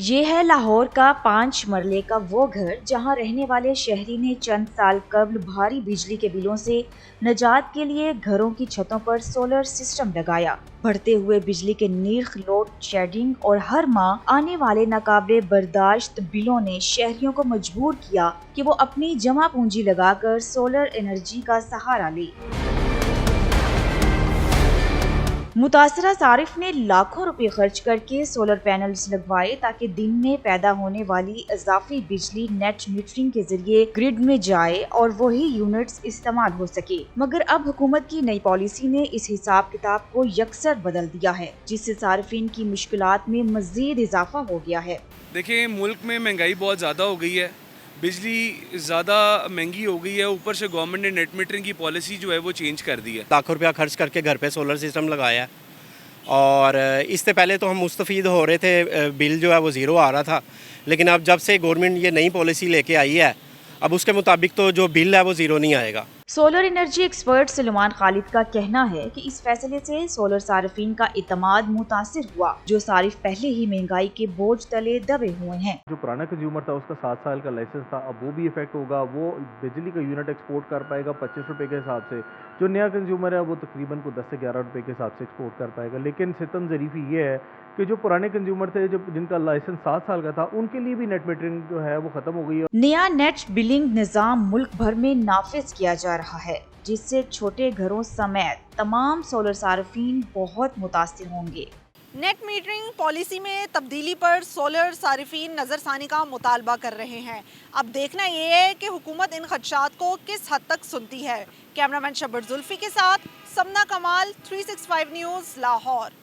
یہ ہے لاہور کا 5 مرلے کا وہ گھر جہاں رہنے والے شہری نے چند سال قبل بھاری بجلی کے بلوں سے نجات کے لیے گھروں کی چھتوں پر سولر سسٹم لگایا۔ بڑھتے ہوئے بجلی کے نرخ، لوڈ شیڈنگ اور ہر ماہ آنے والے ناقابل برداشت بلوں نے شہریوں کو مجبور کیا کہ وہ اپنی جمع پونجی لگا کر سولر انرجی کا سہارا لیں۔ متاثرہ صارف نے لاکھوں روپے خرچ کر کے سولر پینلز لگوائے تاکہ دن میں پیدا ہونے والی اضافی بجلی نیٹ میٹرنگ کے ذریعے گرڈ میں جائے اور وہی یونٹس استعمال ہو سکے، مگر اب حکومت کی نئی پالیسی نے اس حساب کتاب کو یکسر بدل دیا ہے، جس سے صارفین کی مشکلات میں مزید اضافہ ہو گیا ہے۔ دیکھیں، ملک میں مہنگائی بہت زیادہ ہو گئی ہے، بجلی زیادہ مہنگی ہو گئی ہے، اوپر سے گورنمنٹ نے نیٹ میٹرنگ کی پالیسی جو ہے وہ چینج کر دی ہے۔ لاکھوں روپیہ خرچ کر کے گھر پہ سولر سسٹم لگایا ہے، اور اس سے پہلے تو ہم مستفید ہو رہے تھے، بل جو ہے وہ زیرو آ رہا تھا، لیکن اب جب سے گورنمنٹ یہ نئی پالیسی لے کے آئی ہے، اب اس کے مطابق تو جو بل ہے وہ زیرو نہیں آئے گا۔ سولر انرجی ایکسپرٹ سلیمان خالد کا کہنا ہے کہ اس فیصلے سے سولر صارفین کا اعتماد متاثر ہوا، جو صارف پہلے ہی مہنگائی کے بوجھ تلے دبے ہوئے ہیں۔ جو پرانا کنزیومر تھا اس کا 7 سال کا لائسنس تھا، اب وہ بھی افیکٹ ہوگا، وہ بجلی کا یونٹ ایکسپورٹ کر پائے گا 25 روپے کے حساب سے، جو نیا کنزیومر ہے وہ تقریباً 10 سے 11 روپے کے حساب سے ایکسپورٹ کر پائے گا۔ لیکن ستم ظریفی یہ ہے کہ جو پرانے کنزیومر تھے، جن کا لائسنس 7 سال کا تھا، ان کے لیے بھی نیٹ میٹرنگ جو ہے وہ ختم ہو گئی ہے۔ نیا نیٹ بلنگ نظام ملک بھر میں نافذ کیا جا رہا ہے، جس سے چھوٹے گھروں سمیت تمام سولر صارفین بہت متاثر ہوں گے۔ نیٹ میٹرنگ پالیسی میں تبدیلی پر سولر صارفین نظر ثانی کا مطالبہ کر رہے ہیں۔ اب دیکھنا یہ ہے کہ حکومت ان خدشات کو کس حد تک سنتی ہے۔ کیمرہ مین شبر زلفی کے ساتھ سمنا کمال، 365 نیوز، لاہور۔